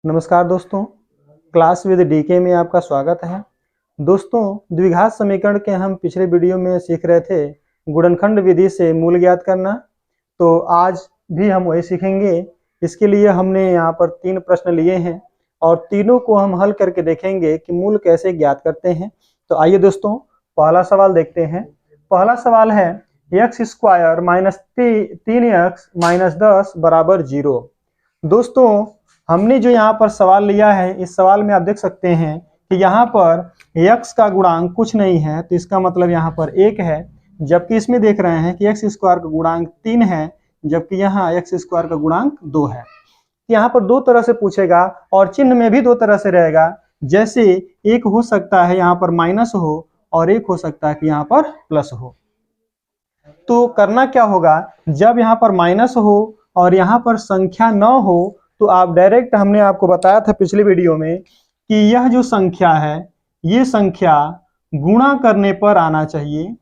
नमस्कार दोस्तों, class with DK में आपका स्वागत है। दोस्तों, द्विघात समीकरण के हम पिछले वीडियो में सीख रहे थे गुणनखंड विधि से मूल ज्ञात करना। तो आज भी हम वही सीखेंगे। इसके लिए हमने यहाँ पर 3 प्रश्न लिए हैं और तीनों को हम हल करके देखेंगे कि मूल कैसे ज्ञात करते हैं। तो आइए दोस्तों, पहला सवाल देखते हैं। पहला सवाल है x² - 3x - 10 = 0। दोस्तों, हमने जो यहाँ पर सवाल लिया है, इस सवाल में आप देख सकते हैं कि यहाँ पर x का गुणांक कुछ नहीं है, तो इसका मतलब यहाँ पर 1 है। जबकि इसमें देख रहे हैं कि x² का गुणांक 3 है, जबकि यहाँ x² का गुणांक 2 है। यहाँ पर 2 तरह से पूछेगा और चिन्ह में भी 2 तरह से रहेगा। जैसे एक हो सकता है यहाँ पर माइनस हो और एक हो सकता है कि यहाँ पर प्लस हो। तो करना क्या होगा, जब यहाँ पर माइनस हो और यहाँ पर संख्या न हो तो आप डायरेक्ट, हमने आपको बताया था पिछले वीडियो में कि यह जो संख्या है, ये संख्या गुणा करने पर आना चाहिए,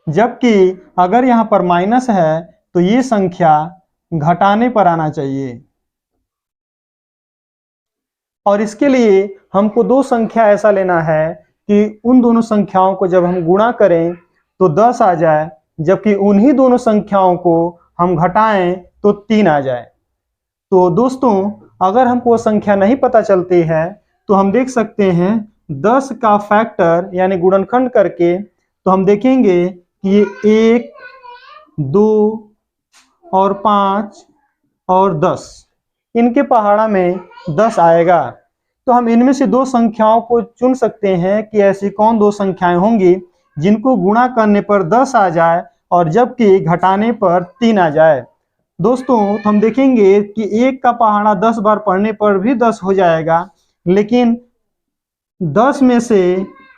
जबकि अगर यहाँ पर माइनस है तो ये संख्या घटाने पर आना चाहिए। और इसके लिए हमको 2 संख्या ऐसा लेना है कि उन दोनों संख्याओं को जब हम गुणा करें तो 10 आ जाए, जबकि उन्हीं दोनों संख्याओं को हम घटाएं तो 3 आ जाए। तो दोस्तों, अगर हमको संख्या नहीं पता चलती है तो हम देख सकते हैं 10 का फैक्टर यानी गुणनखंड करके, तो हम देखेंगे कि ये 1, 2 और 5 और 10, इनके पहाड़ा में 10 आएगा। तो हम इनमें से 2 संख्याओं को चुन सकते हैं कि ऐसी कौन 2 संख्याएं होंगी जिनको गुणा करने पर 10 आ जाए और जबकि घटाने पर 3 आ जाए। दोस्तों, तो हम देखेंगे कि 1 का पहाड़ा 10 बार पढ़ने पर भी 10 हो जाएगा, लेकिन 10 में से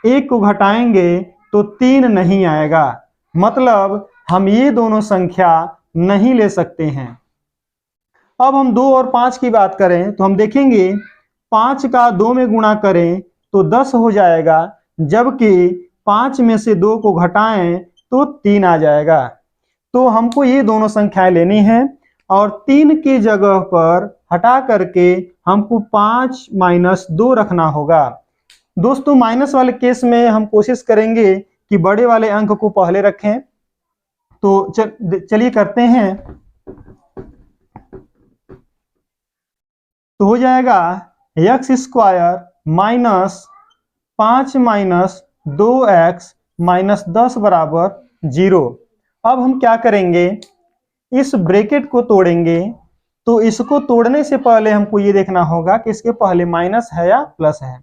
1 को घटाएंगे तो 3 नहीं आएगा। मतलब हम ये दोनों संख्या नहीं ले सकते हैं। अब हम 2 और 5 की बात करें तो हम देखेंगे 5 का 2 में गुणा करें तो 10 हो जाएगा, जबकि 5 में से 2 को घटाएं तो 3 आ जाएगा। तो हमको ये दोनों संख्याएं लेनी है और 3 की जगह पर हटा करके हमको 5 - 2 रखना होगा। दोस्तों, माइनस वाले केस में हम कोशिश करेंगे कि बड़े वाले अंक को पहले रखें। तो चलिए करते हैं। तो हो जाएगा x² - 5 - 2x - 10 = 0। अब हम क्या करेंगे, इस ब्रैकेट को तोड़ेंगे। तो इसको तोड़ने से पहले हमको ये देखना होगा कि इसके पहले माइनस है या प्लस है।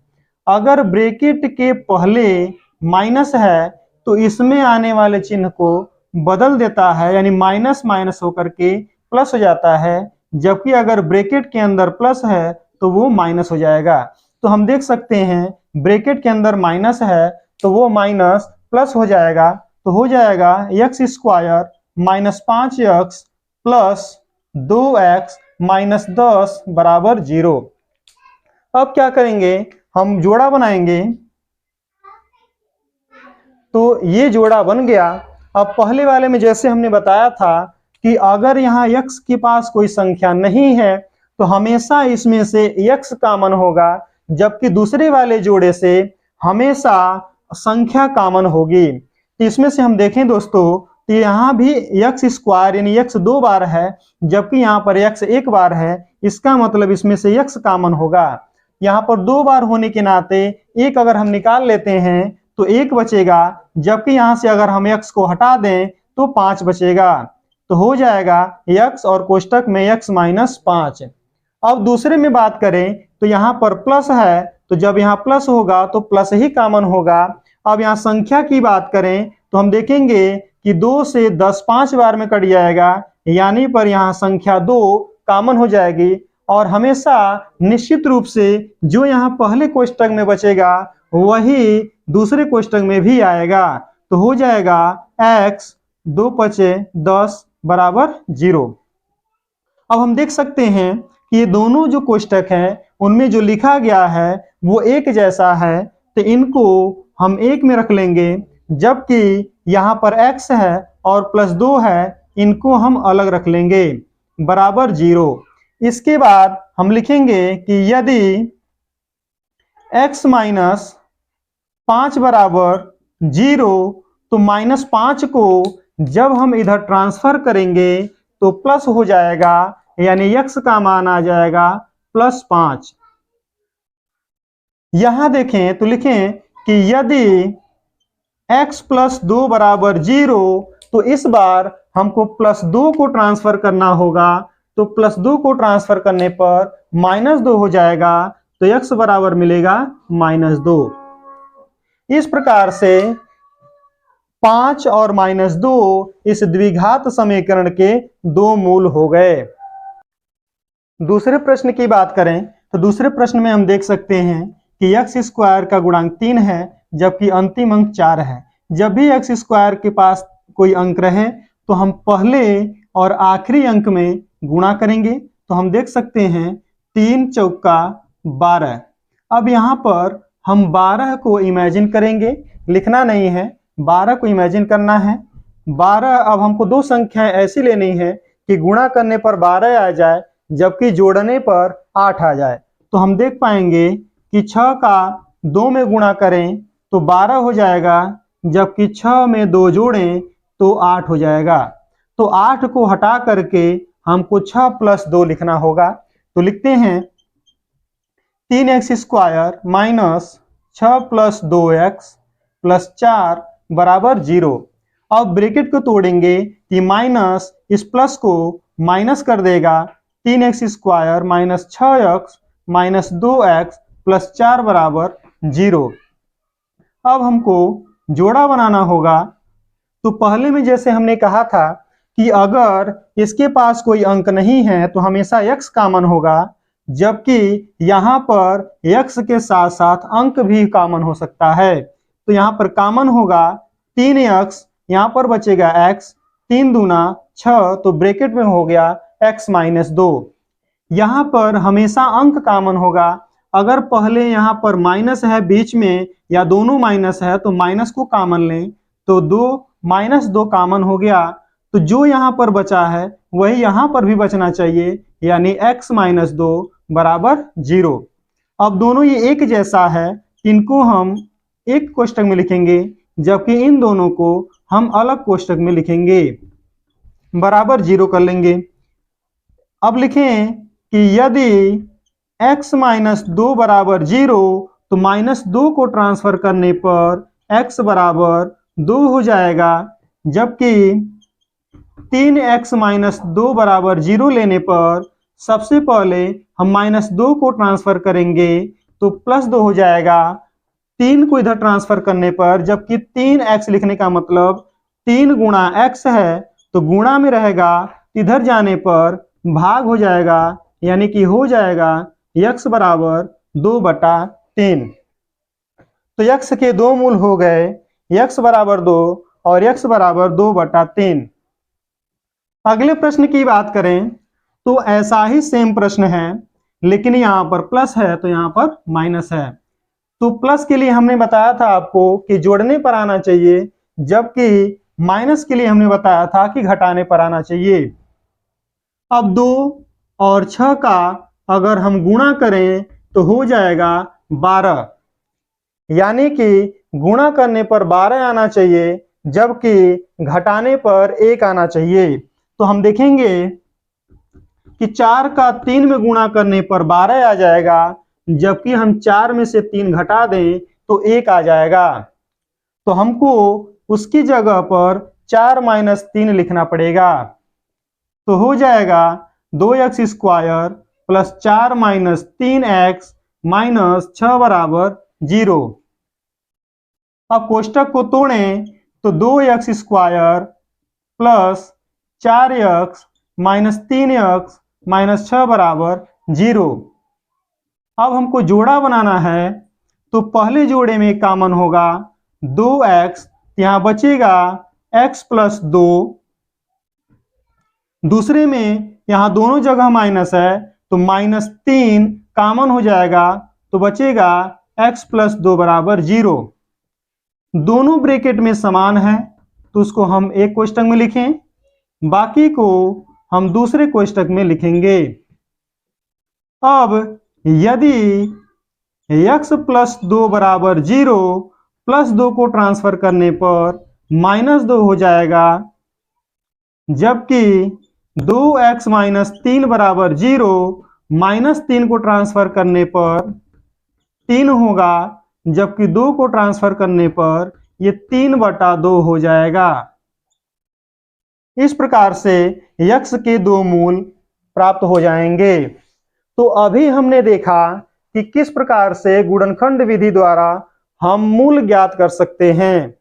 अगर ब्रैकेट के पहले माइनस है तो इसमें आने वाले चिन्ह को बदल देता है, यानी माइनस माइनस होकर के प्लस हो जाता है, जबकि अगर ब्रैकेट के अंदर प्लस है तो वो माइनस हो जाएगा। तो हम देख सकते हैं ब्रैकेट के अंदर माइनस है तो वो माइनस प्लस हो जाएगा। तो हो जाएगा x² - 5x + 2x - 10 = 0। अब क्या करेंगे, हम जोड़ा बनाएंगे। तो ये जोड़ा बन गया। अब पहले वाले में जैसे हमने बताया था कि अगर यहाँ x के पास कोई संख्या नहीं है तो हमेशा इसमें से x कॉमन होगा, जबकि दूसरे वाले जोड़े से हमेशा संख्या कॉमन होगी। तो इसमें से हम देखें दोस्तों, तो यहाँ भी x² यानी x 2 बार है, जबकि यहाँ पर x 1 बार है। इसका मतलब इसमें से x कॉमन होगा। यहाँ पर 2 बार होने के नाते 1 अगर हम निकाल लेते हैं तो 1 बचेगा, जबकि यहाँ से अगर हम x को हटा दें तो 5 बचेगा। तो हो जाएगा x और कोष्टक में x - 5। अब दूसरे में बात करें तो यहाँ पर प्लस है, तो जब यहाँ प्लस होगा तो प्लस ही कॉमन होगा। अब यहाँ संख्या की बात करें तो हम देखेंगे कि 2 से 10 5 बार में कट जाएगा, यानी पर यहाँ संख्या 2 कॉमन हो जाएगी। और हमेशा निश्चित रूप से जो यहाँ पहले कोष्टक में बचेगा वही दूसरे कोष्टक में भी आएगा। तो हो जाएगा x 2 × 5 = 10 = 0। अब हम देख सकते हैं कि ये दोनों जो कोष्टक हैं उनमें जो लिखा गया है वो एक जैसा है, तो इनको हम एक में रख लेंगे, जबकि यहाँ पर x है और +2 है, इनको हम अलग रख लेंगे। बराबर 0। इसके बाद हम लिखेंगे कि यदि x माइनस 5 बराबर 0 तो -5 को जब हम इधर ट्रांसफर करेंगे तो प्लस हो जाएगा, यानी x का मान आ जाएगा +5। यहां देखें तो लिखें कि यदि x + 2 बराबर 0 तो इस बार हमको +2 को ट्रांसफर करना होगा, तो +2 को ट्रांसफर करने पर -2 हो जाएगा, तो x बराबर मिलेगा -2। इस प्रकार से 5 और -2 इस द्विघात समीकरण के दो मूल हो गए। दूसरे प्रश्न की बात करें तो दूसरे प्रश्न में हम देख सकते हैं कि x² का गुणांक 3 है जबकि अंतिम अंक 4 है। जब भी x² के पास कोई अंक रहे तो हम पहले और आखिरी अंक में गुणा करेंगे। तो हम देख सकते हैं 3 चौका 12। अब यहाँ पर हम 12 को इमेजिन करेंगे, लिखना नहीं है, 12 को इमेजिन करना है। 12 अब हमको दो संख्याएं ऐसी लेनी है कि गुणा करने पर 12 आ जाए जबकि जोड़ने पर 8 आ जाए। तो हम देख पाएंगे कि 6 का 2 में गुणा करें तो 12 हो जाएगा, जबकि 6 में 2 जोड़ें तो 8 हो जाएगा। तो 8 को हटा करके हमको 6 + 2 लिखना होगा। तो लिखते हैं 3x² - 6 + 2x + 4 बराबर 0। अब ब्रैकेट को तोड़ेंगे कि माइनस इस प्लस को माइनस कर देगा, 3x² - 6x - 2x + 4 बराबर 0। अब हमको जोड़ा बनाना होगा। तो पहले में जैसे हमने कहा था कि अगर इसके पास कोई अंक नहीं है तो हमेशा x कॉमन होगा, जबकि यहाँ पर x के साथ साथ अंक भी कॉमन हो सकता है। तो यहाँ पर कॉमन होगा 3x, यहाँ पर बचेगा x, 3 दूना 6, तो ब्रैकेट में हो गया x - 2। यहाँ पर हमेशा अंक कॉमन होगा। अगर पहले यहाँ पर माइनस है बीच में या दोनों माइनस है तो माइनस को कॉमन लें, तो 2 - 2 कॉमन हो गया। तो जो यहाँ पर बचा है वही यहाँ पर भी बचना चाहिए, यानी x - 2 बराबर 0। अब दोनों ये एक जैसा है, इनको हम एक कोष्टक में लिखेंगे जबकि इन दोनों को हम अलग कोष्टक में लिखेंगे, बराबर 0 कर लेंगे। अब लिखें कि यदि x - 2 बराबर 0 तो -2 को ट्रांसफर करने पर x बराबर 2 हो जाएगा, जबकि 3x - 2 बराबर 0 लेने पर सबसे पहले हम -2 को ट्रांसफर करेंगे तो +2 हो जाएगा। 3 को इधर ट्रांसफर करने पर, जबकि 3x लिखने का मतलब 3 गुणा x है, तो गुणा में रहेगा, इधर जाने पर भाग हो जाएगा, यानी कि हो जाएगा x बराबर 2/3। तो x के दो मूल हो गए, x बराबर 2 और x बराबर 2/3। अगले प्रश्न की बात करें तो ऐसा ही सेम प्रश्न है, लेकिन यहाँ पर प्लस है तो यहाँ पर माइनस है। तो प्लस के लिए हमने बताया था आपको कि जोड़ने पर आना चाहिए, जबकि माइनस के लिए हमने बताया था कि घटाने पर आना चाहिए। अब 2 और 6 का अगर हम गुणा करें तो हो जाएगा 12, यानी कि गुणा करने पर 12 आना चाहिए, जबकि घटाने पर 1 आना चाहिए। तो हम देखेंगे कि 4 का 3 में गुणा करने पर 12 आ जाएगा, जबकि हम 4 में से 3 घटा दें तो 1 आ जाएगा। तो हमको उसकी जगह पर 4 - 3 लिखना पड़ेगा। तो हो जाएगा 2x² + 4 - 3x - 6 बराबर 0। अब कोष्टक को तोड़ें तो 2x² + 4x - 3x - 6 बराबर 0। अब हमको जोड़ा बनाना है, तो पहले जोड़े में कॉमन होगा 2x, यहाँ बचेगा x + 2। दूसरे में यहाँ दोनों जगह माइनस है तो -3 कॉमन हो जाएगा, तो बचेगा x + 2 बराबर 0। दोनों ब्रैकेट में समान है तो उसको हम एक कोष्टक में लिखें, बाकी को हम दूसरे कोष्टक में लिखेंगे। अब यदि x प्लस 2 बराबर 0, प्लस 2 को ट्रांसफर करने पर -2 हो जाएगा, जबकि 2x माइनस 3 बराबर 0, -3 को ट्रांसफर करने पर 3 होगा, जबकि 2 को ट्रांसफर करने पर ये 3/2 हो जाएगा। इस प्रकार से x के दो मूल प्राप्त हो जाएंगे। तो अभी हमने देखा कि किस प्रकार से गुणनखंड विधि द्वारा हम मूल ज्ञात कर सकते हैं।